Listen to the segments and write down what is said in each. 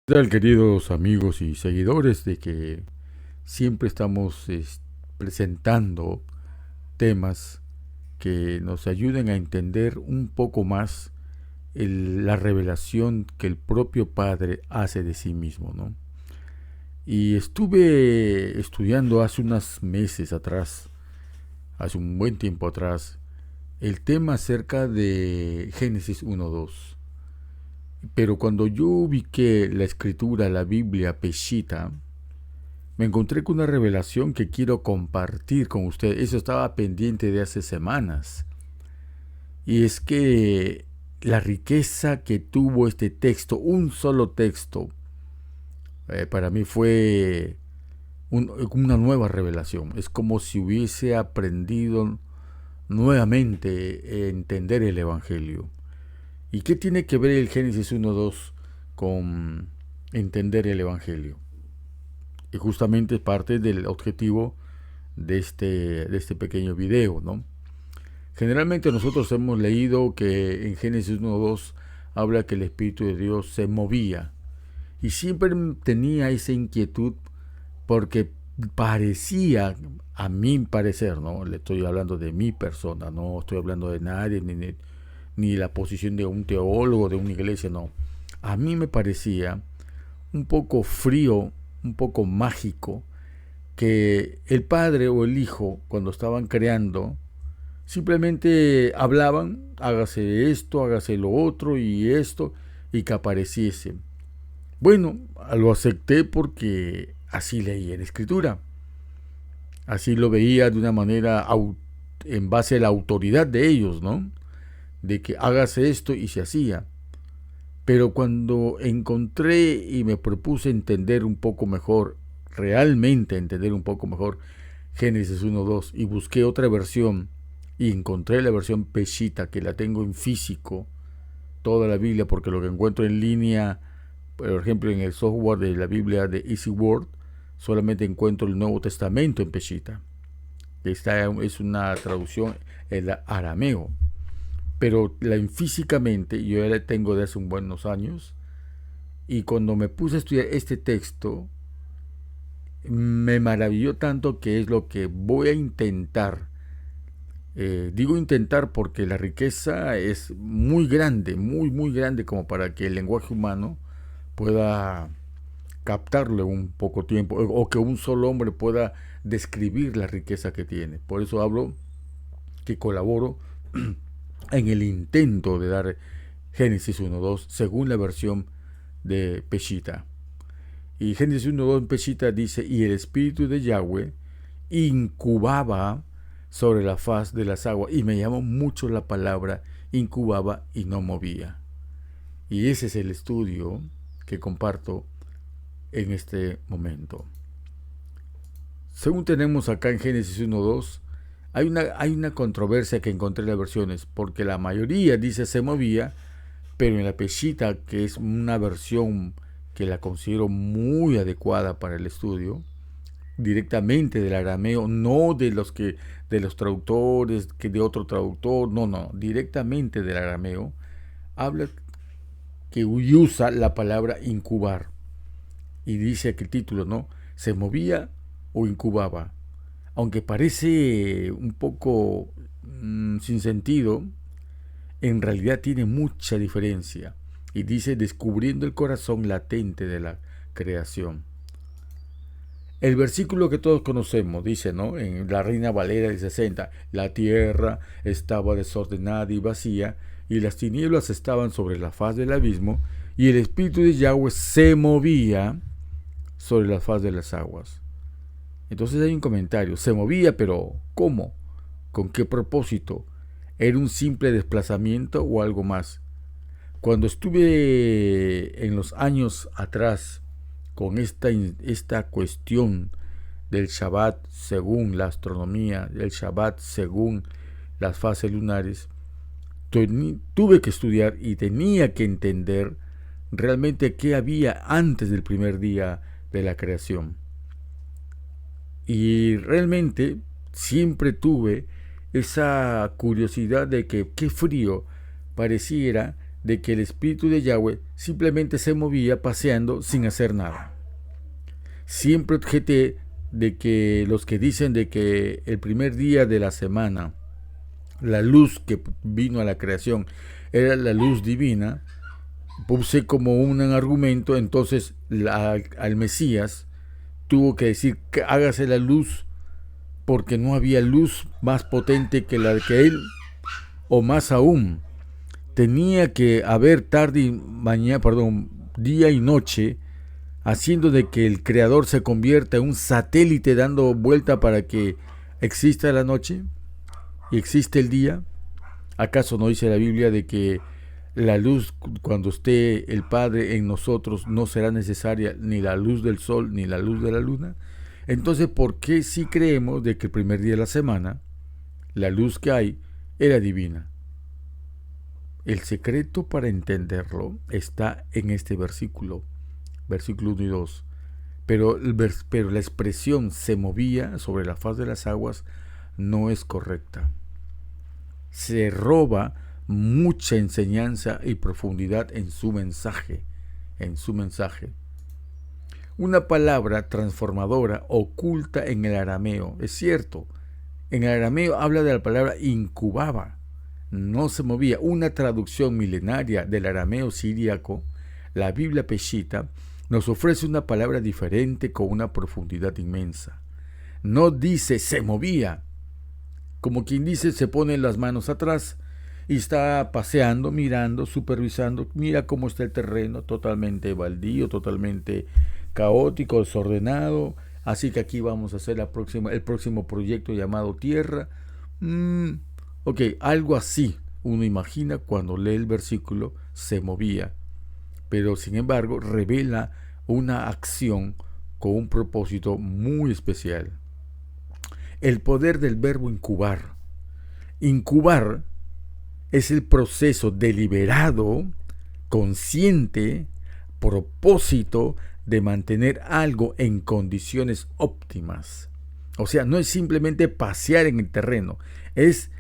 ¿Qué tal, queridos amigos y seguidores de que siempre estamos presentando temas que nos ayuden a entender un poco más la revelación que el propio Padre hace de sí mismo, ¿no? Y estuve estudiando hace unos meses atrás, hace un buen tiempo atrás, el tema acerca de Génesis 1:2. Pero cuando yo ubiqué la escritura, la Biblia Peshitta, me encontré con una revelación que quiero compartir con ustedes. Eso estaba pendiente de hace semanas. Y es que la riqueza que tuvo este texto, un solo texto, para mí fue una nueva revelación. Es como si hubiese aprendido nuevamente a entender el Evangelio. ¿Y qué tiene que ver el Génesis 1:2 con entender el Evangelio? Y justamente es parte del objetivo de este pequeño video, ¿no? Generalmente nosotros hemos leído que en Génesis 1:2 habla que el Espíritu de Dios se movía. Y siempre tenía esa inquietud porque parecía, a mi parecer, ¿no? Le estoy hablando de mi persona, no estoy hablando de nadie, ni la posición de un teólogo, de una iglesia, no. A mí me parecía un poco frío, un poco mágico, que el padre o el hijo, cuando estaban creando, simplemente hablaban, hágase esto, hágase lo otro y esto, y que apareciese. Bueno, lo acepté porque así leía en escritura. Así lo veía de una manera en base a la autoridad de ellos, ¿no? De que hágase esto y se hacía. Pero cuando encontré y me propuse entender un poco mejor, realmente entender un poco mejor Génesis 1:2 y busqué otra versión y encontré la versión Peshitta, que la tengo en físico, toda la Biblia, porque lo que encuentro en línea, por ejemplo en el software de la Biblia de Easy Word, solamente encuentro el Nuevo Testamento en Peshitta, que es una traducción en arameo. Pero físicamente yo ya la tengo de hace un buenos años, y cuando me puse a estudiar este texto, me maravilló tanto que es lo que voy a intentar. Digo intentar porque la riqueza es muy grande, muy, muy grande como para que el lenguaje humano pueda captarlo en un poco tiempo o que un solo hombre pueda describir la riqueza que tiene. Por eso hablo que colaboro en el intento de dar Génesis 1:2 según la versión de Peshitta. Y Génesis 1:2 en Peshitta dice, y el espíritu de Yahweh incubaba sobre la faz de las aguas. Y me llamó mucho la palabra incubaba y no movía. Y ese es el estudio que comparto en este momento. Según tenemos acá en Génesis 1:2, hay una controversia que encontré en las versiones, porque la mayoría dice se movía, pero en la Peshitta, que es una versión que la considero muy adecuada para el estudio, directamente del arameo, no de los traductores, que de otro traductor, no, directamente del arameo, habla que usa la palabra incubar. Y dice que el título, ¿no? Se movía o incubaba. Aunque parece un poco sin sentido, en realidad tiene mucha diferencia. Y dice descubriendo el corazón latente de la creación. El versículo que todos conocemos dice, ¿no? En la Reina Valera del 60, la tierra estaba desordenada y vacía, y las tinieblas estaban sobre la faz del abismo, y el Espíritu de Yahweh se movía sobre la faz de las aguas. Entonces hay un comentario, se movía, pero ¿cómo? ¿Con qué propósito? ¿Era un simple desplazamiento o algo más? Cuando estuve en los años atrás con esta cuestión del Shabbat según la astronomía, del Shabbat según las fases lunares, tuve que estudiar y tenía que entender realmente qué había antes del primer día de la creación. Y realmente siempre tuve esa curiosidad de que qué frío pareciera de que el Espíritu de Yahweh simplemente se movía paseando sin hacer nada. Siempre objeté de que los que dicen de que el primer día de la semana, la luz que vino a la creación era la luz divina, puse como un argumento, entonces al Mesías tuvo que decir que hágase la luz, porque no había luz más potente que la que él, o más aún, tenía que haber día y noche, haciendo de que el creador se convierta en un satélite dando vuelta para que exista la noche y existe el día. ¿Acaso no dice la Biblia de que la luz, cuando esté el Padre en nosotros, no será necesaria ni la luz del sol ni la luz de la luna? Entonces, ¿por qué si creemos de que el primer día de la semana, la luz que hay era divina? El secreto para entenderlo está en este versículo 1 y 2. Pero la expresión se movía sobre la faz de las aguas no es correcta. Se roba mucha enseñanza y profundidad en su mensaje. Una palabra transformadora oculta en el arameo. Es cierto, en el arameo habla de la palabra incubaba. No se movía. Una traducción milenaria del arameo siríaco, la Biblia Peshita, nos ofrece una palabra diferente con una profundidad inmensa. No dice se movía, como quien dice se pone las manos atrás y está paseando, mirando, supervisando, mira cómo está el terreno, totalmente baldío, totalmente caótico, desordenado, así que aquí vamos a hacer el próximo proyecto llamado Tierra. Ok, algo así uno imagina cuando lee el versículo se movía, pero sin embargo revela una acción con un propósito muy especial. El poder del verbo incubar. Incubar es el proceso deliberado, consciente, propósito de mantener algo en condiciones óptimas. O sea, no es simplemente pasear en el terreno, es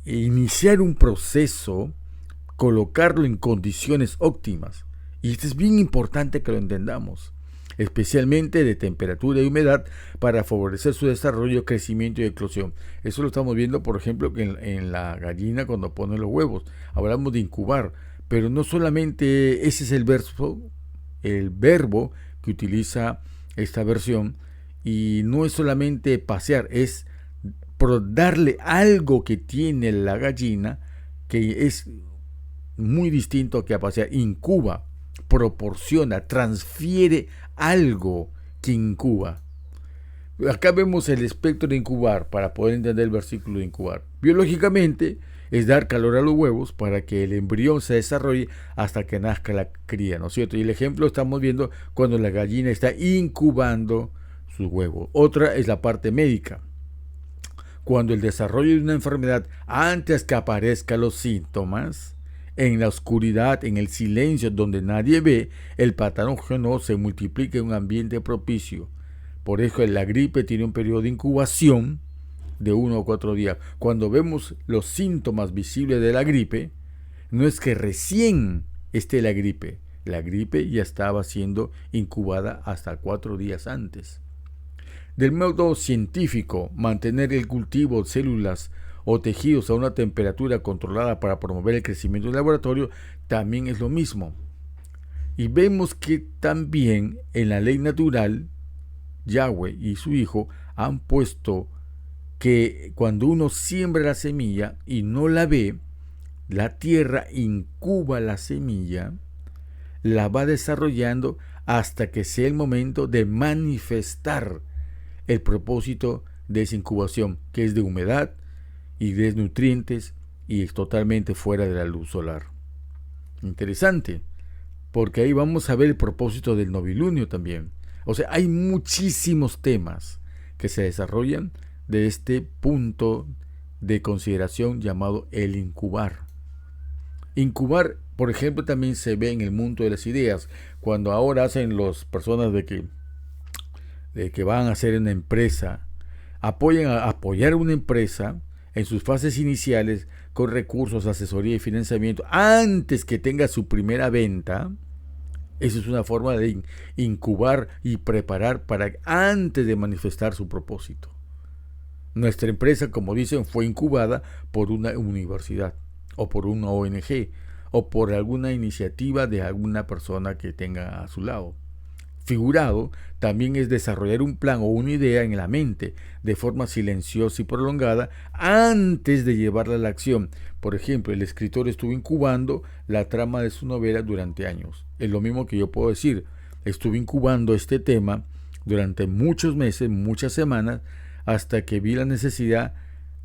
iniciar un proceso, colocarlo en condiciones óptimas. Y esto es bien importante que lo entendamos, especialmente de temperatura y humedad, para favorecer su desarrollo, crecimiento y eclosión. Eso lo estamos viendo, por ejemplo, en la gallina cuando pone los huevos. Hablamos de incubar, pero no solamente ese es el verbo que utiliza esta versión, y no es solamente pasear, es darle algo que tiene la gallina que es muy distinto a que a pasear. Incuba, proporciona, transfiere algo que incuba. Acá vemos el espectro de incubar para poder entender el versículo de incubar. Biológicamente es dar calor a los huevos para que el embrión se desarrolle hasta que nazca la cría, ¿no es cierto? Y el ejemplo estamos viendo cuando la gallina está incubando sus huevos. Otra es la parte médica. Cuando el desarrollo de una enfermedad, antes que aparezcan los síntomas, en la oscuridad, en el silencio, donde nadie ve, el patógeno se multiplica en un ambiente propicio. Por eso la gripe tiene un periodo de incubación de 1 o 4 días. Cuando vemos los síntomas visibles de la gripe, no es que recién esté la gripe ya estaba siendo incubada hasta 4 días antes. Del modo científico, mantener el cultivo de células o tejidos a una temperatura controlada para promover el crecimiento del laboratorio también es lo mismo. Y vemos que también en la ley natural, Yahweh y su Hijo han puesto que cuando uno siembra la semilla y no la ve, la tierra incuba la semilla, la va desarrollando hasta que sea el momento de manifestar el propósito de esa incubación, que es de humedad y de nutrientes y es totalmente fuera de la luz solar. Interesante, porque ahí vamos a ver el propósito del novilunio también. O sea, hay muchísimos temas que se desarrollan de este punto de consideración llamado el incubar. Incubar, por ejemplo, también se ve en el mundo de las ideas, cuando ahora hacen las personas de que van a hacer una empresa, apoyar una empresa, en sus fases iniciales con recursos, asesoría y financiamiento antes que tenga su primera venta. Eso es una forma de incubar y preparar para antes de manifestar su propósito. Nuestra empresa, como dicen, fue incubada por una universidad o por una ONG o por alguna iniciativa de alguna persona que tenga a su lado. Figurado también es desarrollar un plan o una idea en la mente de forma silenciosa y prolongada antes de llevarla a la acción. Por ejemplo, el escritor estuvo incubando la trama de su novela durante años. Es lo mismo que yo puedo decir. Estuve incubando este tema durante muchos meses, muchas semanas, hasta que vi la necesidad,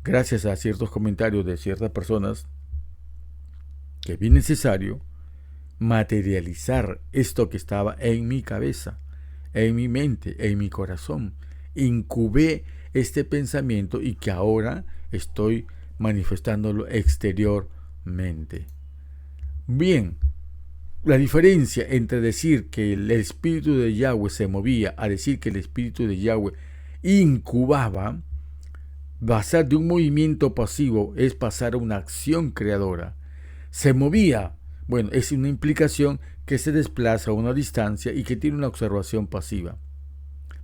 gracias a ciertos comentarios de ciertas personas, que vi necesario materializar esto que estaba en mi cabeza, en mi mente, en mi corazón. Incubé este pensamiento y que ahora estoy manifestándolo exteriormente. Bien, la diferencia entre decir que el espíritu de Yahweh se movía a decir que el espíritu de Yahweh incubaba, pasar de un movimiento pasivo es pasar a una acción creadora. Se movía, bueno, es una implicación que se desplaza a una distancia y que tiene una observación pasiva.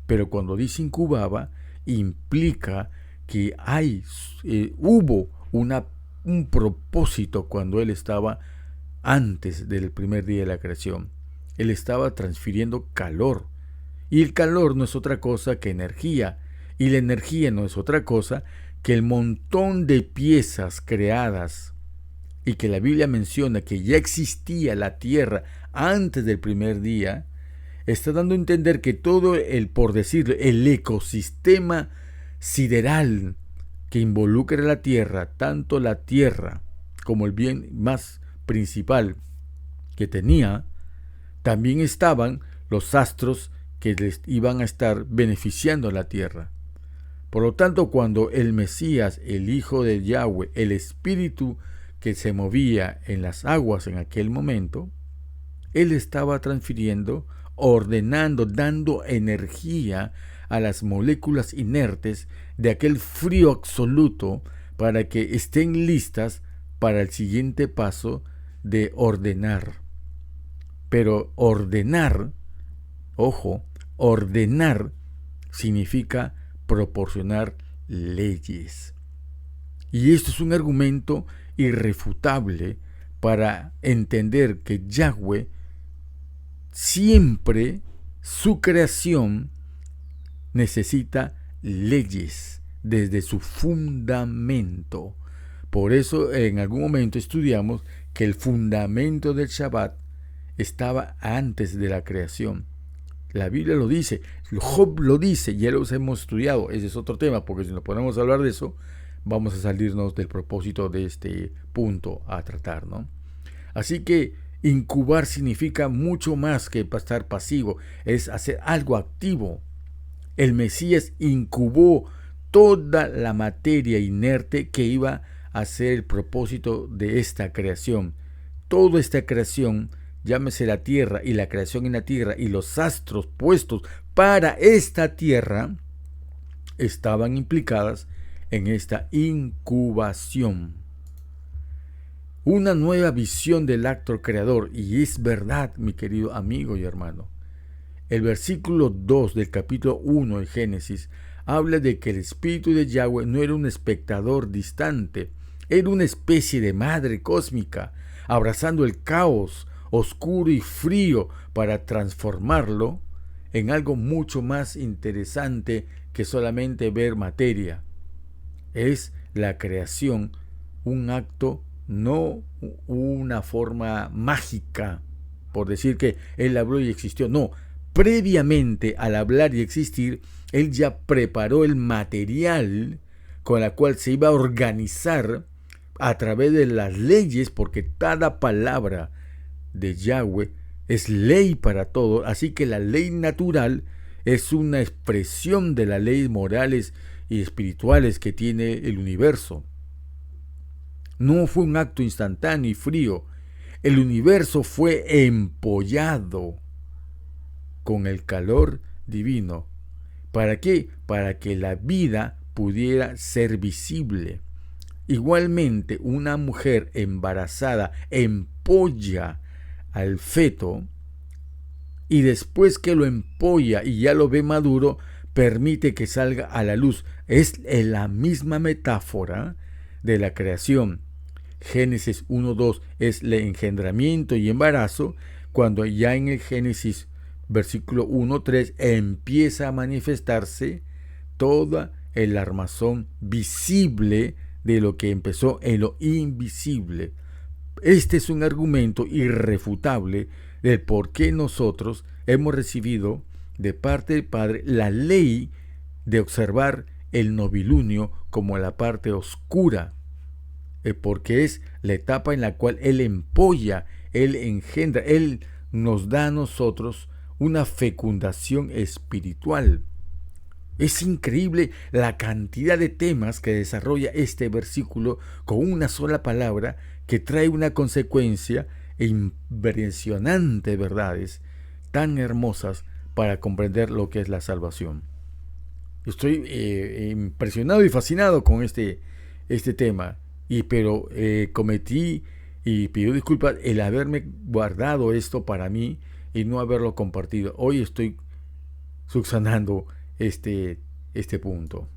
Pero cuando dice incubaba, implica que hubo un propósito cuando él estaba antes del primer día de la creación. Él estaba transfiriendo calor. Y el calor no es otra cosa que energía. Y la energía no es otra cosa que el montón de piezas creadas y que la Biblia menciona que ya existía la tierra antes del primer día, está dando a entender que todo por decirlo, el ecosistema sideral que involucra la tierra, tanto la tierra como el bien más principal que tenía, también estaban los astros que les iban a estar beneficiando a la tierra. Por lo tanto, cuando el Mesías, el Hijo de Yahweh, el Espíritu que se movía en las aguas en aquel momento, él estaba transfiriendo, ordenando, dando energía a las moléculas inertes de aquel frío absoluto para que estén listas para el siguiente paso de ordenar. Pero ordenar, ojo, ordenar significa proporcionar leyes. Y esto es un argumento irrefutable para entender que Yahweh siempre, su creación, necesita leyes desde su fundamento. Por eso en algún momento estudiamos que el fundamento del Shabbat estaba antes de la creación. La Biblia lo dice, Job lo dice, ya los hemos estudiado. Ese es otro tema, porque si nos ponemos a hablar de eso, vamos a salirnos del propósito de este punto a tratar, ¿no? Así que incubar significa mucho más que estar pasivo, es hacer algo activo. El Mesías incubó toda la materia inerte que iba a ser el propósito de esta creación. Toda esta creación, llámese la tierra y la creación en la tierra y los astros puestos para esta tierra, estaban implicadas en esta incubación. Una nueva visión del acto creador, y es verdad, mi querido amigo y hermano. El versículo 2 del capítulo 1 de Génesis habla de que el Espíritu de Yahweh no era un espectador distante, era una especie de madre cósmica, abrazando el caos oscuro y frío para transformarlo en algo mucho más interesante que solamente ver materia. Es la creación, un acto, no una forma mágica, por decir que él habló y existió. No, previamente al hablar y existir, él ya preparó el material con la cual se iba a organizar a través de las leyes, porque cada palabra de Yahweh es ley para todo, así que la ley natural es una expresión de las leyes morales y espirituales que tiene el universo. No fue un acto instantáneo y frío. El universo fue empollado con el calor divino. ¿Para qué? Para que la vida pudiera ser visible. Igualmente, una mujer embarazada empolla al feto y después que lo empolla y ya lo ve maduro, permite que salga a la luz. Es la misma metáfora de la creación. Génesis 1:2 es el engendramiento y embarazo, cuando ya en el Génesis versículo 1:3 empieza a manifestarse toda el armazón visible de lo que empezó en lo invisible. Este es un argumento irrefutable del por qué nosotros hemos recibido de parte del Padre la ley de observar el novilunio como la parte oscura, porque es la etapa en la cual Él empolla, Él engendra, Él nos da a nosotros una fecundación espiritual. Es increíble la cantidad de temas que desarrolla este versículo con una sola palabra, que trae una consecuencia e impresionante verdades tan hermosas para comprender lo que es la salvación. Estoy impresionado y fascinado con este tema, pero cometí y pido disculpas el haberme guardado esto para mí y no haberlo compartido. Hoy estoy subsanando este punto.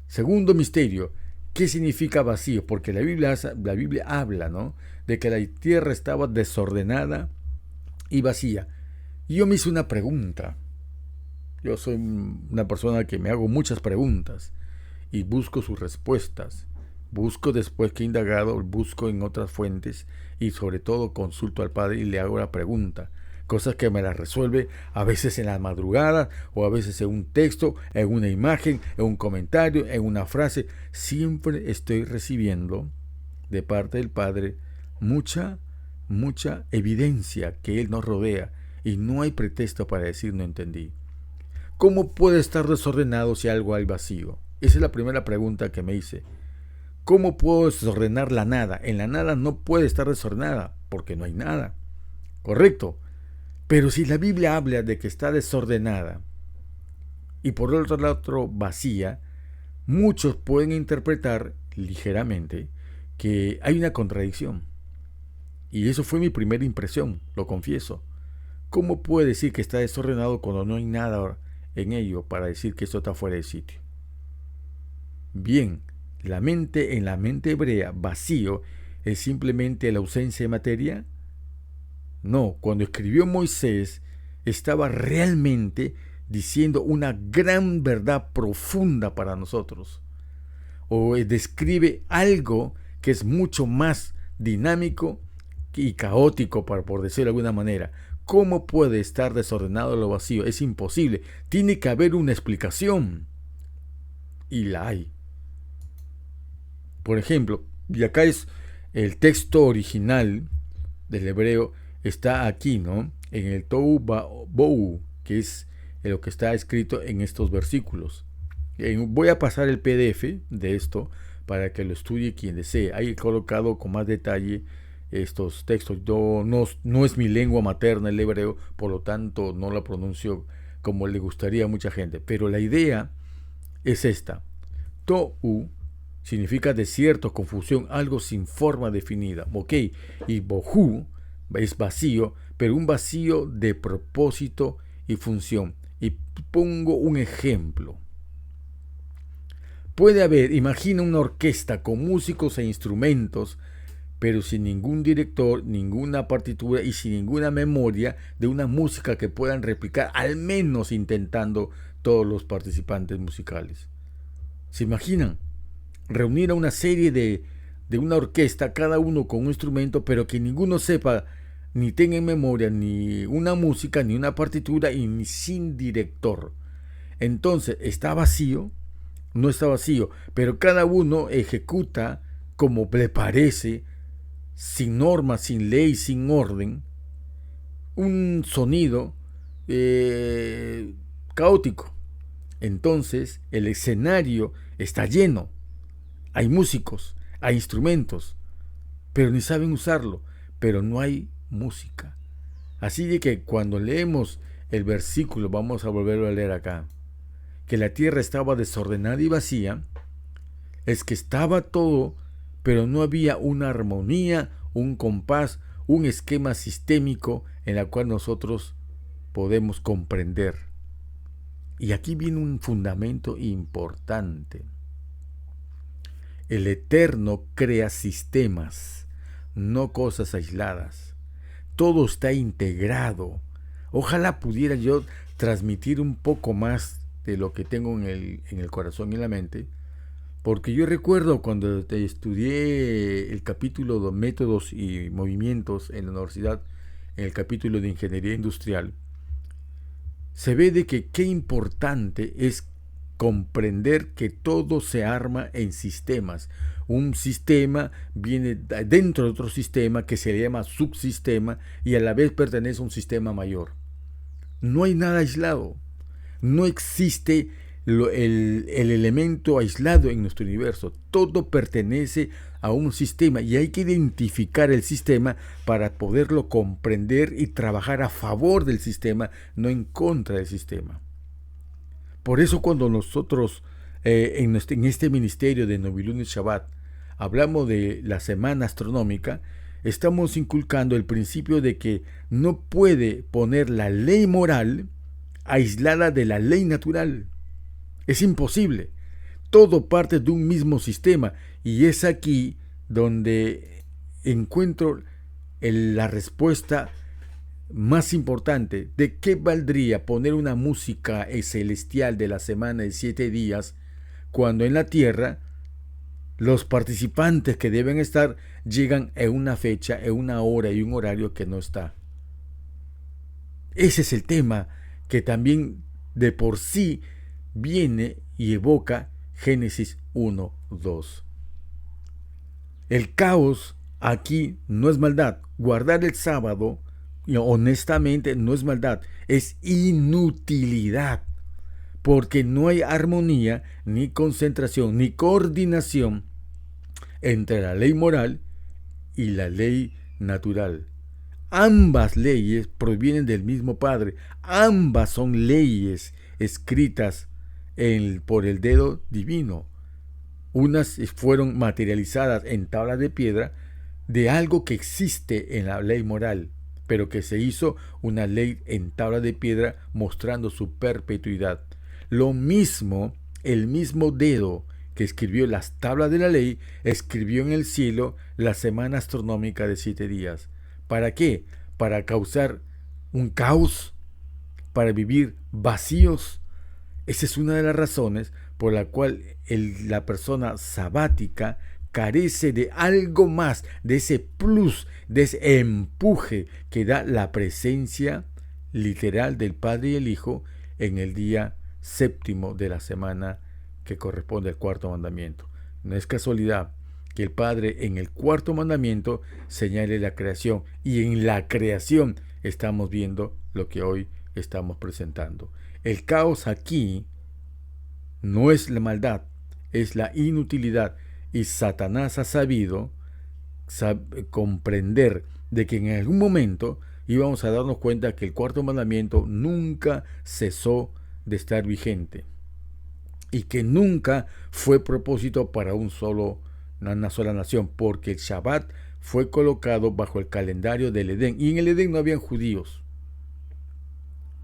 Segundo misterio, ¿qué significa vacío? Porque la Biblia habla, ¿no?, de que la tierra estaba desordenada y vacía. Y yo me hice una pregunta. Yo soy una persona que me hago muchas preguntas y busco sus respuestas. Busco, después que he indagado, busco en otras fuentes y sobre todo consulto al Padre y le hago la pregunta. Cosas que me las resuelve a veces en la madrugada o a veces en un texto, en una imagen, en un comentario, en una frase. Siempre estoy recibiendo de parte del Padre mucha evidencia que Él nos rodea y no hay pretexto para decir no entendí. ¿Cómo puede estar desordenado si algo hay vacío? Esa es la primera pregunta que me hice. ¿Cómo puedo desordenar la nada? En la nada no puede estar desordenada porque no hay nada. ¿Correcto? Pero si la Biblia habla de que está desordenada y por otro lado vacía, muchos pueden interpretar ligeramente que hay una contradicción. Y eso fue mi primera impresión, lo confieso. ¿Cómo puede decir que está desordenado cuando no hay nada en ello para decir que esto está fuera de sitio? Bien, en la mente hebrea, vacío es simplemente la ausencia de materia. No, cuando escribió Moisés, estaba realmente diciendo una gran verdad profunda para nosotros. O describe algo que es mucho más dinámico y caótico, por decirlo de alguna manera. ¿Cómo puede estar desordenado lo vacío? Es imposible. Tiene que haber una explicación. Y la hay. Por ejemplo, y acá es el texto original del hebreo, está aquí, ¿no?, en el Tohu Bohu, que es lo que está escrito en estos versículos. Voy a pasar el PDF de esto para que lo estudie quien desee. Ahí he colocado con más detalle estos textos. Yo no es mi lengua materna el hebreo, por lo tanto no la pronuncio como le gustaría a mucha gente. Pero la idea es esta. Tohu significa desierto, confusión, algo sin forma definida. Ok, y Bohu es vacío, pero un vacío de propósito y función. Y pongo un ejemplo. Puede haber, imagina una orquesta con músicos e instrumentos, pero sin ningún director, ninguna partitura y sin ninguna memoria de una música que puedan replicar, al menos intentando todos los participantes musicales. ¿Se imaginan? Reunir a una serie de una orquesta, cada uno con un instrumento, pero que ninguno sepa ni tenga en memoria ni una música, ni una partitura y ni sin director. Entonces, ¿está vacío? No está vacío, pero cada uno ejecuta como le parece, sin norma, sin ley, sin orden, un sonido caótico. Entonces, el escenario está lleno. Hay músicos, hay instrumentos, pero ni saben usarlo, pero no hay música. Así de que cuando leemos el versículo, vamos a volverlo a leer acá, que la tierra estaba desordenada y vacía, es que estaba todo, pero no había una armonía, un compás, un esquema sistémico en el cual nosotros podemos comprender. Y aquí viene un fundamento importante. El Eterno crea sistemas, no cosas aisladas. Todo está integrado. Ojalá pudiera yo transmitir un poco más de lo que tengo en el corazón y en la mente, porque yo recuerdo cuando estudié el capítulo de métodos y movimientos en la universidad, en el capítulo de ingeniería industrial, se ve de que qué importante es comprender que todo se arma en sistemas. Un sistema viene dentro de otro sistema que se le llama subsistema y a la vez pertenece a un sistema mayor. No hay nada aislado. No existe el elemento aislado en nuestro universo. Todo pertenece a un sistema y hay que identificar el sistema para poderlo comprender y trabajar a favor del sistema, no en contra del sistema. Por eso cuando nosotros en este ministerio de Novilunio Shabbat hablamos de la semana astronómica, estamos inculcando el principio de que no puede poner la ley moral aislada de la ley natural. Es imposible. Todo parte de un mismo sistema y es aquí donde encuentro la respuesta más importante. ¿De qué valdría poner una música celestial de la semana de 7 días cuando en la tierra los participantes que deben estar llegan en una fecha, en una hora y un horario que no está? Ese es el tema que también de por sí viene y evoca Génesis 1:2. El caos aquí no es maldad. Guardar el sábado, honestamente, no es maldad, es inutilidad, porque no hay armonía, ni concentración, ni coordinación entre la ley moral y la ley natural. Ambas leyes provienen del mismo Padre. Ambas son leyes escritas por el dedo divino. Unas fueron materializadas en tablas de piedra de algo que existe en la ley moral, pero que se hizo una ley en tabla de piedra mostrando su perpetuidad. Lo mismo, el mismo dedo que escribió las tablas de la ley, escribió en el cielo la semana astronómica de 7 días. ¿Para qué? Para causar un caos, para vivir vacíos. Esa es una de las razones por la cual la persona sabática carece de algo más, de ese plus, de ese empuje que da la presencia literal del Padre y el Hijo en el día séptimo de la semana que corresponde al cuarto mandamiento. No es casualidad que el Padre en el cuarto mandamiento señale la creación, y en la creación estamos viendo lo que hoy estamos presentando. El caos aquí no es la maldad, es la inutilidad, y Satanás ha sabido comprender de que en algún momento íbamos a darnos cuenta que el cuarto mandamiento nunca cesó de estar vigente y que nunca fue propósito para una sola nación, porque el Shabbat fue colocado bajo el calendario del Edén, y en el Edén no habían judíos.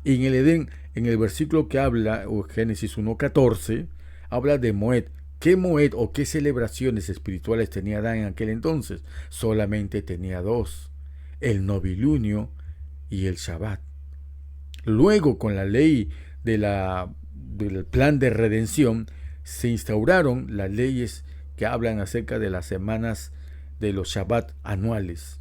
Y en el Edén, en el versículo que habla, o Génesis 1:14, habla de Moed. ¿Qué Moed o qué celebraciones espirituales tenía Adán en aquel entonces? Solamente tenía dos: el novilunio y el Shabbat. Luego, con la ley del plan de redención, se instauraron las leyes que hablan acerca de las semanas de los Shabbat anuales,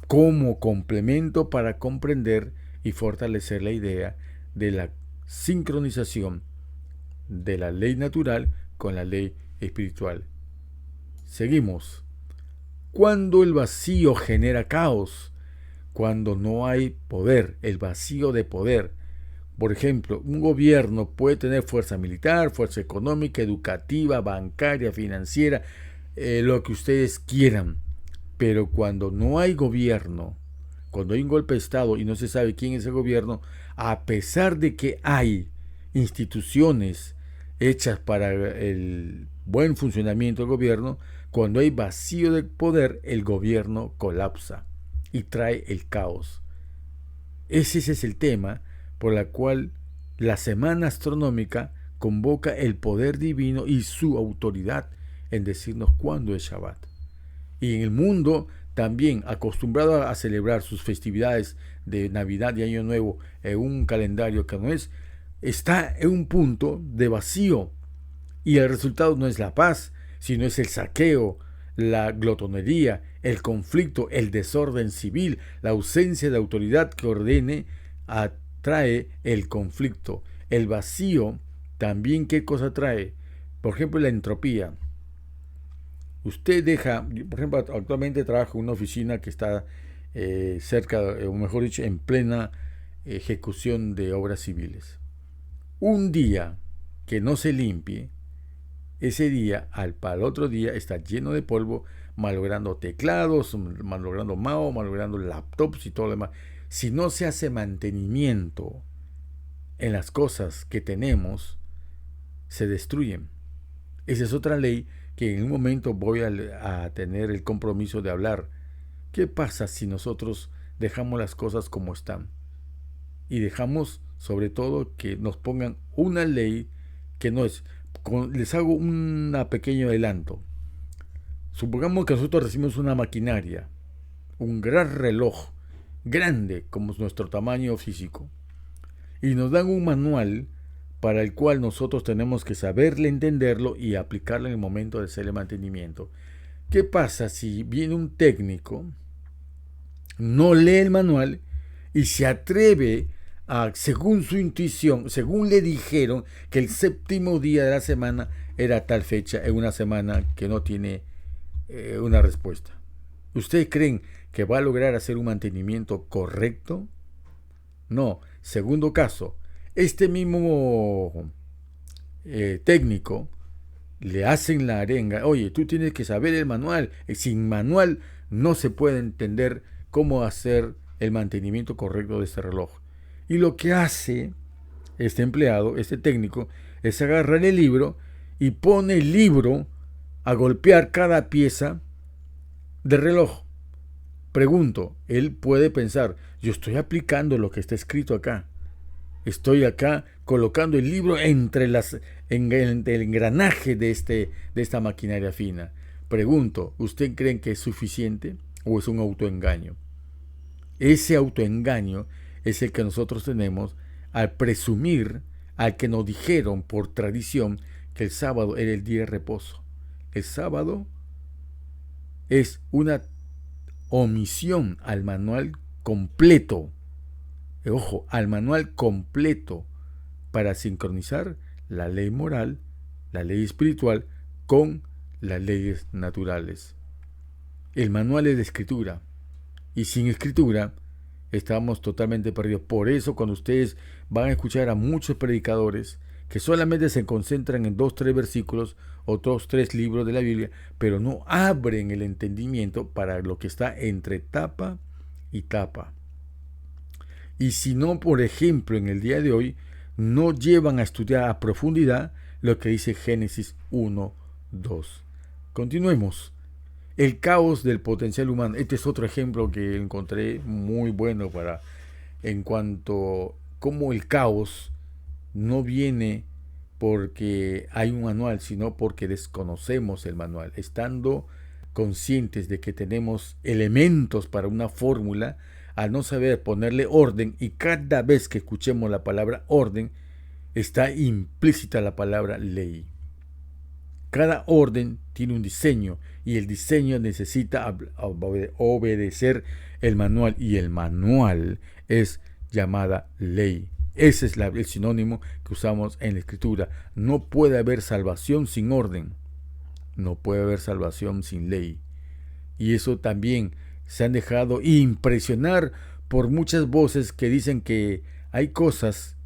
como complemento para comprender y fortalecer la idea de la sincronización de la ley natural con la ley espiritual. Seguimos. Cuando el vacío genera caos, cuando no hay poder, el vacío de poder. Por ejemplo, un gobierno puede tener fuerza militar, fuerza económica, educativa, bancaria, financiera, lo que ustedes quieran. Pero cuando no hay gobierno, cuando hay un golpe de Estado y no se sabe quién es el gobierno, a pesar de que hay instituciones hechas para el buen funcionamiento del gobierno. Cuando hay vacío de poder, el gobierno colapsa y trae el caos. Ese es el tema por el cual la semana astronómica convoca el poder divino y su autoridad en decirnos cuándo es Shabbat. Y en el mundo también, acostumbrado a celebrar sus festividades de Navidad y Año Nuevo en un calendario que no es, está en un punto de vacío. Y el resultado no es la paz, sino es el saqueo, la glotonería, el conflicto, el desorden civil, la ausencia de autoridad que ordene, atrae el conflicto. El vacío también, ¿qué cosa trae? Por ejemplo, la entropía. Usted deja, por ejemplo, actualmente trabajo en una oficina que está cerca, o mejor dicho, en plena ejecución de obras civiles. Un día que no se limpie, ese día, para el otro día, está lleno de polvo, malogrando teclados, malogrando mouse, malogrando laptops y todo lo demás. Si no se hace mantenimiento en las cosas que tenemos, se destruyen. Esa es otra ley que en un momento voy a tener el compromiso de hablar. ¿Qué pasa si nosotros dejamos las cosas como están? Y dejamos, sobre todo, que nos pongan una ley que no es. Les hago un pequeño adelanto. Supongamos que nosotros recibimos una maquinaria, un gran reloj, grande como es nuestro tamaño físico, y nos dan un manual para el cual nosotros tenemos que saberle entenderlo y aplicarlo en el momento de hacerle mantenimiento. ¿Qué pasa si viene un técnico, no lee el manual y se atreve a, según su intuición, según le dijeron que el séptimo día de la semana era tal fecha, en una semana que no tiene una respuesta? ¿Ustedes creen que va a lograr hacer un mantenimiento correcto? No. Segundo caso, este mismo técnico le hacen la arenga. Oye, tú tienes que saber el manual. Sin manual no se puede entender cómo hacer el mantenimiento correcto de este reloj. Y lo que hace este empleado, este técnico, es agarrar el libro y pone el libro a golpear cada pieza del reloj. Pregunto, él puede pensar, yo estoy aplicando lo que está escrito acá. Estoy acá colocando el libro entre el engranaje de esta maquinaria fina. Pregunto, ¿usted cree que es suficiente o es un autoengaño? Ese autoengaño es el que nosotros tenemos al presumir, al que nos dijeron por tradición que el sábado era el día de reposo. El sábado es una omisión al manual completo. Ojo, al manual completo para sincronizar la ley moral, la ley espiritual con las leyes naturales. El manual es de escritura y sin escritura estamos totalmente perdidos. Por eso cuando ustedes van a escuchar a muchos predicadores que solamente se concentran en 2-3 versículos o 2-3 libros de la Biblia, pero no abren el entendimiento para lo que está entre tapa y tapa. Y si no, por ejemplo, en el día de hoy, no llevan a estudiar a profundidad lo que dice Génesis 1:2. Continuemos. El caos del potencial humano. Este es otro ejemplo que encontré muy bueno en cuanto a cómo el caos no viene porque hay un manual, sino porque desconocemos el manual. Estando conscientes de que tenemos elementos para una fórmula, al no saber ponerle orden, y cada vez que escuchemos la palabra orden, está implícita la palabra ley. Cada orden tiene un diseño y el diseño necesita obedecer el manual, y el manual es llamada ley. Ese es el sinónimo que usamos en la escritura. No puede haber salvación sin orden. No puede haber salvación sin ley. Y eso también se han dejado impresionar por muchas voces que dicen que hay cosas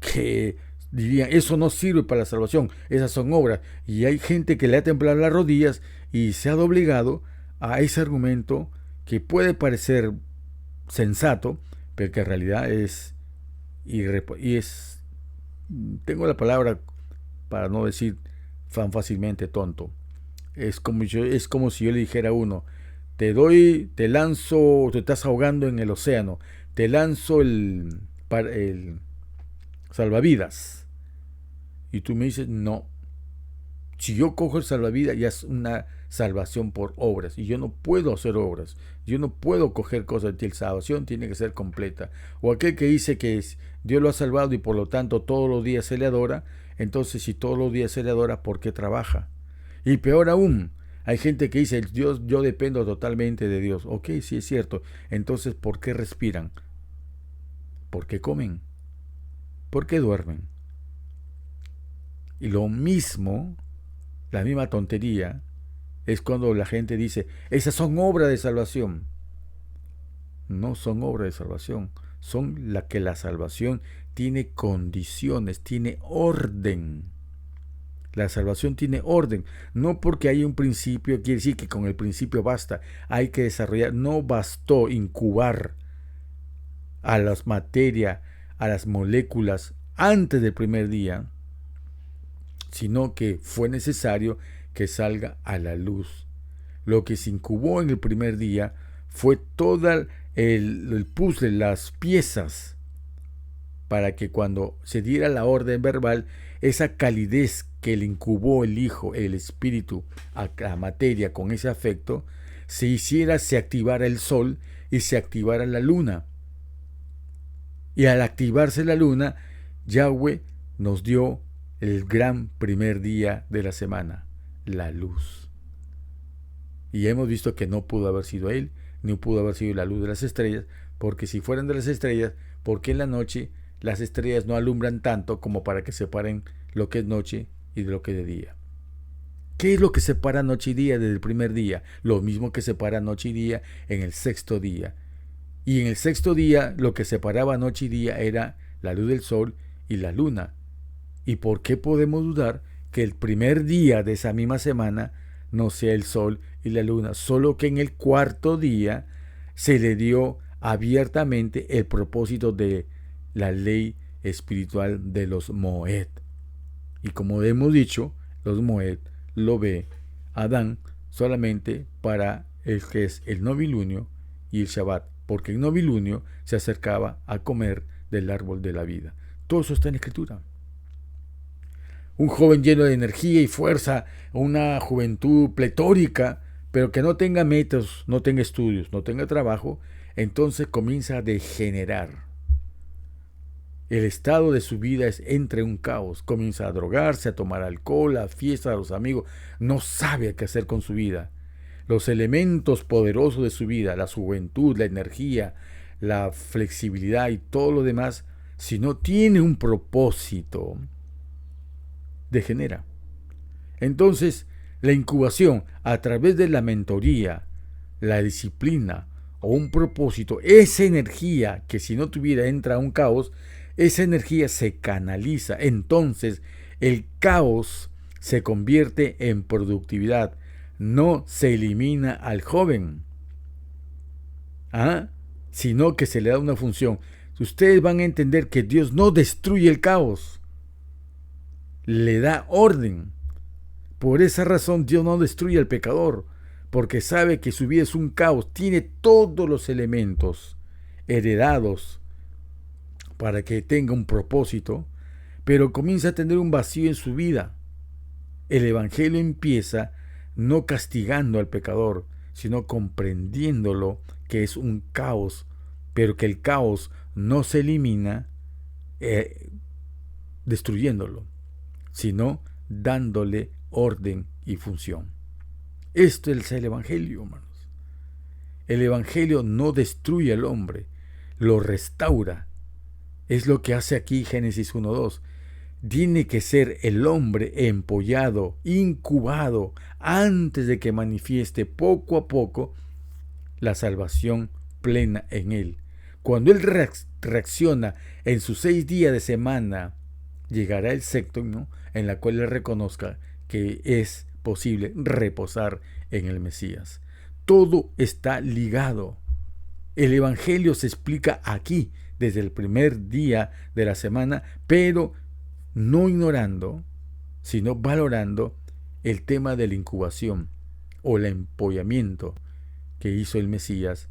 que dirían, eso no sirve para la salvación, esas son obras. Y hay gente que le ha temblado las rodillas y se ha doblegado a ese argumento que puede parecer sensato, pero que en realidad tengo la palabra para no decir tan fácilmente tonto. Es como si yo le dijera a uno, te lanzo, te estás ahogando en el océano, te lanzo el salvavidas. Y tú me dices, no, si yo cojo el salvavidas ya es una salvación por obras y yo no puedo hacer obras, yo no puedo coger cosas de ti, la salvación tiene que ser completa. O aquel que dice que Dios lo ha salvado y por lo tanto todos los días se le adora, entonces si todos los días se le adora, ¿por qué trabaja? Y peor aún, hay gente que dice, Dios, yo dependo totalmente de Dios. Ok, sí es cierto, entonces ¿por qué respiran? ¿Por qué comen? ¿Por qué duermen? Y lo mismo, la misma tontería, es cuando la gente dice, esas son obras de salvación. No son obras de salvación, son la que la salvación tiene condiciones, tiene orden. La salvación tiene orden, no porque hay un principio, quiere decir que con el principio basta, hay que desarrollar, no bastó incubar a las materias, a las moléculas antes del primer día, sino que fue necesario que salga a la luz. Lo que se incubó en el primer día fue todo el puzzle, las piezas, para que cuando se diera la orden verbal, esa calidez que le incubó el Hijo, el Espíritu, a la materia con ese afecto, se hiciera, se activara el sol y se activara la luna. Y al activarse la luna, Yahweh nos dio el gran primer día de la semana, la luz. Y hemos visto que no pudo haber sido él, ni pudo haber sido la luz de las estrellas, porque si fueran de las estrellas, ¿por qué en la noche las estrellas no alumbran tanto como para que separen lo que es noche y de lo que es de día? ¿Qué es lo que separa noche y día desde el primer día? Lo mismo que separa noche y día en el sexto día. Y en el sexto día lo que separaba noche y día era la luz del sol y la luna. ¿Y por qué podemos dudar que el primer día de esa misma semana no sea el sol y la luna? Solo que en el cuarto día se le dio abiertamente el propósito de la ley espiritual de los Moed. Y como hemos dicho, los Moed lo ve Adán solamente para el que es el novilunio y el Shabbat, porque el novilunio se acercaba a comer del árbol de la vida. Todo eso está en la Escritura. Un joven lleno de energía y fuerza, una juventud pletórica, pero que no tenga metas, no tenga estudios, no tenga trabajo, entonces comienza a degenerar. El estado de su vida es entre un caos. Comienza a drogarse, a tomar alcohol, a fiesta, a los amigos. No sabe qué hacer con su vida. Los elementos poderosos de su vida, la juventud, la energía, la flexibilidad y todo lo demás, si no tiene un propósito, degenera. Entonces, la incubación a través de la mentoría, la disciplina o un propósito, esa energía que si no tuviera entra a un caos, esa energía se canaliza. Entonces, el caos se convierte en productividad. No se elimina al joven, sino que se le da una función. Ustedes van a entender que Dios no destruye el caos, le da orden. Por esa razón Dios no destruye al pecador, porque sabe que su vida es un caos, tiene todos los elementos heredados para que tenga un propósito, pero comienza a tener un vacío en su vida. El Evangelio empieza no castigando al pecador, sino comprendiéndolo que es un caos, pero que el caos no se elimina destruyéndolo, sino dándole orden y función. Esto es el Evangelio, hermanos. El Evangelio no destruye al hombre, lo restaura. Es lo que hace aquí Génesis 1:2. Tiene que ser el hombre empollado, incubado, antes de que manifieste poco a poco la salvación plena en él. Cuando él reacciona en sus 6 días de semana, llegará el séptimo en la cual él reconozca que es posible reposar en el Mesías. Todo está ligado. El Evangelio se explica aquí, desde el primer día de la semana, pero no ignorando, sino valorando el tema de la incubación o el empollamiento que hizo el Mesías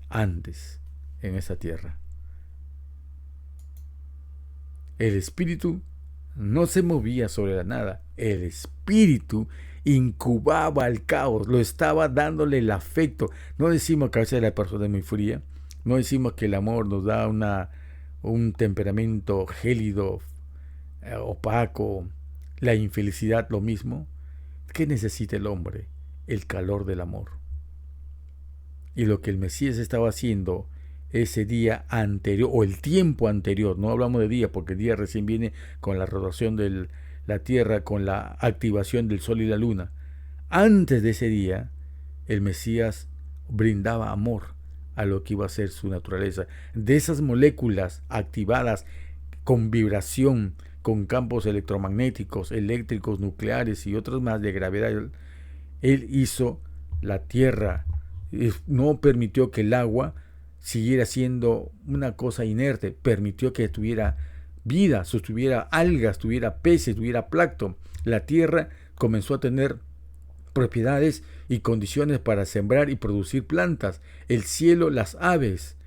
antes en esa tierra. El Espíritu no se movía sobre la nada. El Espíritu incubaba el caos, lo estaba dándole el afecto. No decimos que a veces la persona es muy fría, no decimos que el amor nos da un temperamento gélido, opaco, la infelicidad lo mismo. ¿Qué necesita el hombre? El calor del amor. Y lo que el Mesías estaba haciendo ese día anterior, o el tiempo anterior, no hablamos de día, porque el día recién viene con la rotación de la Tierra, con la activación del Sol y la Luna. Antes de ese día, el Mesías brindaba amor a lo que iba a ser su naturaleza. De esas moléculas activadas con vibración, con campos electromagnéticos, eléctricos, nucleares y otros más de gravedad, él hizo la Tierra, no permitió que el agua siguiera siendo una cosa inerte, permitió que tuviera vida, tuviera algas, tuviera peces, tuviera plancton. La tierra comenzó a tener propiedades y condiciones para sembrar y producir plantas. El cielo, las aves.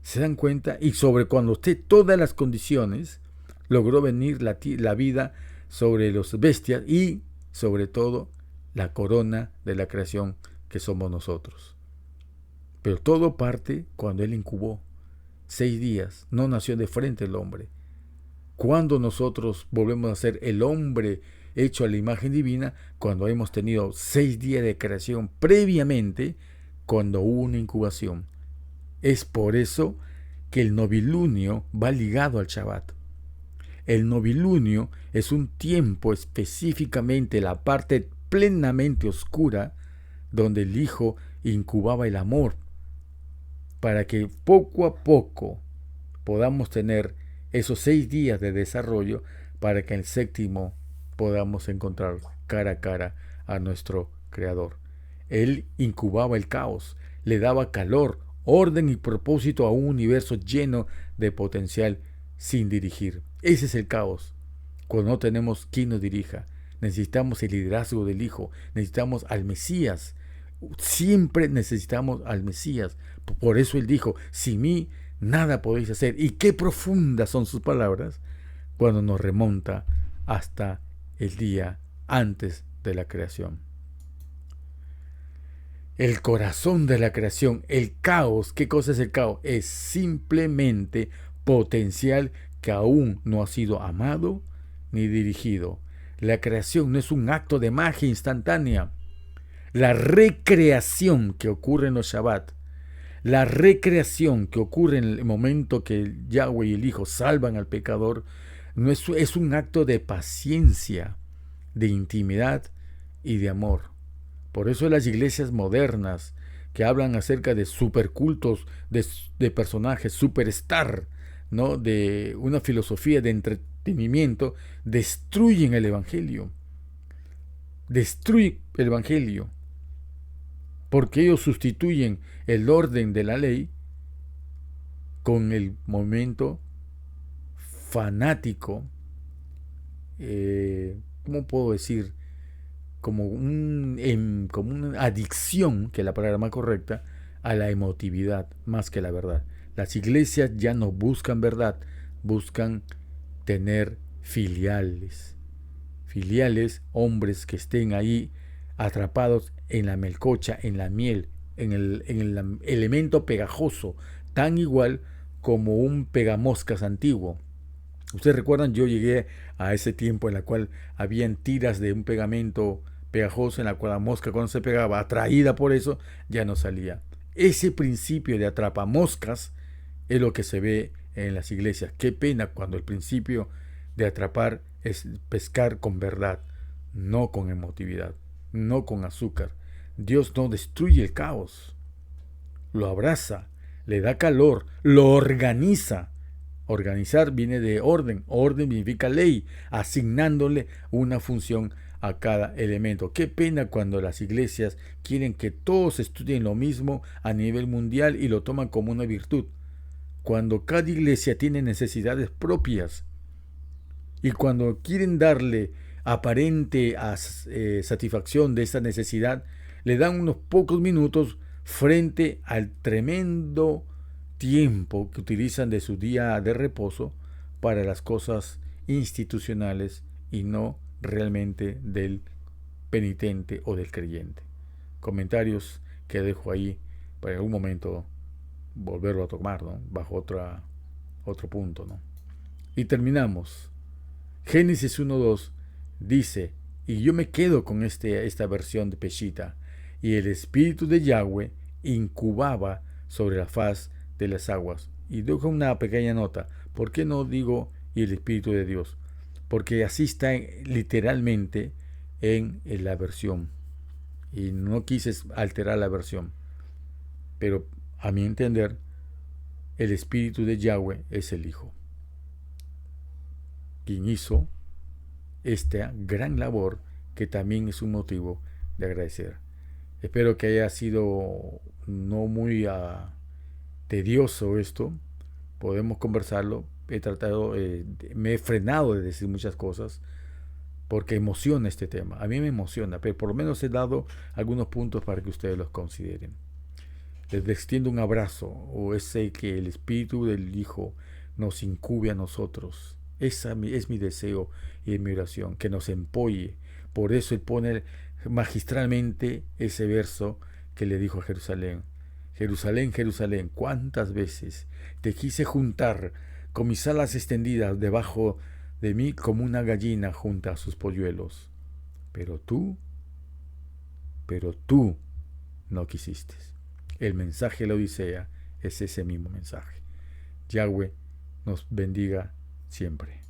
¿Se dan cuenta? Y sobre cuando usted todas las condiciones, logró venir la vida sobre los bestias y sobre todo la corona de la creación que somos nosotros. Pero todo parte cuando Él incubó 6 días. No nació de frente el hombre. Cuando nosotros volvemos a ser el hombre hecho a la imagen divina, cuando hemos tenido 6 días de creación previamente, cuando hubo una incubación. Es por eso que el novilunio va ligado al Shabbat. El novilunio es un tiempo específicamente, la parte plenamente oscura, donde el Hijo incubaba el amor, para que poco a poco podamos tener esos 6 días de desarrollo, para que en el 7º podamos encontrar cara a cara a nuestro Creador. Él incubaba el caos, le daba calor, orden y propósito a un universo lleno de potencial sin dirigir. Ese es el caos. Cuando no tenemos quien nos dirija, necesitamos el liderazgo del Hijo, necesitamos al Mesías. Siempre necesitamos al Mesías. Por eso Él dijo, sin mí nada podéis hacer. Y qué profundas son sus palabras cuando nos remonta hasta el día antes de la creación. El corazón de la creación, el caos. ¿Qué cosa es el caos? Es simplemente potencial que aún no ha sido amado ni dirigido. La creación no es un acto de magia instantánea. La recreación que ocurre en los Shabbat, la recreación que ocurre en el momento que Yahweh y el Hijo salvan al pecador, no es un acto de paciencia, de intimidad y de amor. Por eso las iglesias modernas que hablan acerca de supercultos, de personajes superstar, ¿no?, de una filosofía de entretenimiento, destruyen el Evangelio. Destruyen el Evangelio. Porque ellos sustituyen el orden de la ley con el momento fanático, ¿cómo puedo decir? Como una adicción, que es la palabra más correcta, a la emotividad más que la verdad. Las iglesias ya no buscan verdad, buscan tener filiales. Filiales, hombres que estén ahí atrapados en la melcocha, en la miel, en el elemento pegajoso, tan igual como un pegamoscas antiguo. Ustedes recuerdan, yo llegué a ese tiempo en la cual habían tiras de un pegamento pegajoso en la cual la mosca, cuando se pegaba, atraída por eso, ya no salía. Ese principio de atrapamoscas es lo que se ve en las iglesias. Qué pena cuando el principio de atrapar es pescar con verdad, no con emotividad, no con azúcar. Dios no destruye el caos, lo abraza, le da calor, lo organiza. Organizar viene de orden, orden significa ley, asignándole una función a cada elemento. Qué pena cuando las iglesias quieren que todos estudien lo mismo a nivel mundial y lo toman como una virtud, cuando cada iglesia tiene necesidades propias. Y cuando quieren darle aparente satisfacción de esta necesidad, le dan unos pocos minutos frente al tremendo tiempo que utilizan de su día de reposo para las cosas institucionales y no realmente del penitente o del creyente. Comentarios que dejo ahí para en algún momento volverlo a tomar, ¿no? Bajo otro punto, ¿no? Y terminamos. Génesis 1:2 dice, y yo me quedo con esta versión de Peshita, y el espíritu de Yahweh incubaba sobre la faz de las aguas. Y dejo una pequeña nota. ¿Por qué no digo y el espíritu de Dios? Porque así está literalmente en la versión. Y no quise alterar la versión. Pero a mi entender, el espíritu de Yahweh es el Hijo, quien hizo esta gran labor que también es un motivo de agradecer. Espero que haya sido no muy tedioso esto. Podemos conversarlo. He tratado, me he frenado de decir muchas cosas porque emociona este tema. A mí me emociona, pero por lo menos he dado algunos puntos para que ustedes los consideren. Les extiendo un abrazo, o ese que el Espíritu del Hijo nos incube a nosotros. Esa es mi deseo y mi oración, que nos empolle. Por eso Él pone magistralmente ese verso que le dijo a Jerusalén. Jerusalén, Jerusalén, ¿cuántas veces te quise juntar con mis alas extendidas debajo de mí como una gallina junta a sus polluelos? Pero tú no quisiste. El mensaje de la Odisea es ese mismo mensaje. Yahweh nos bendiga siempre.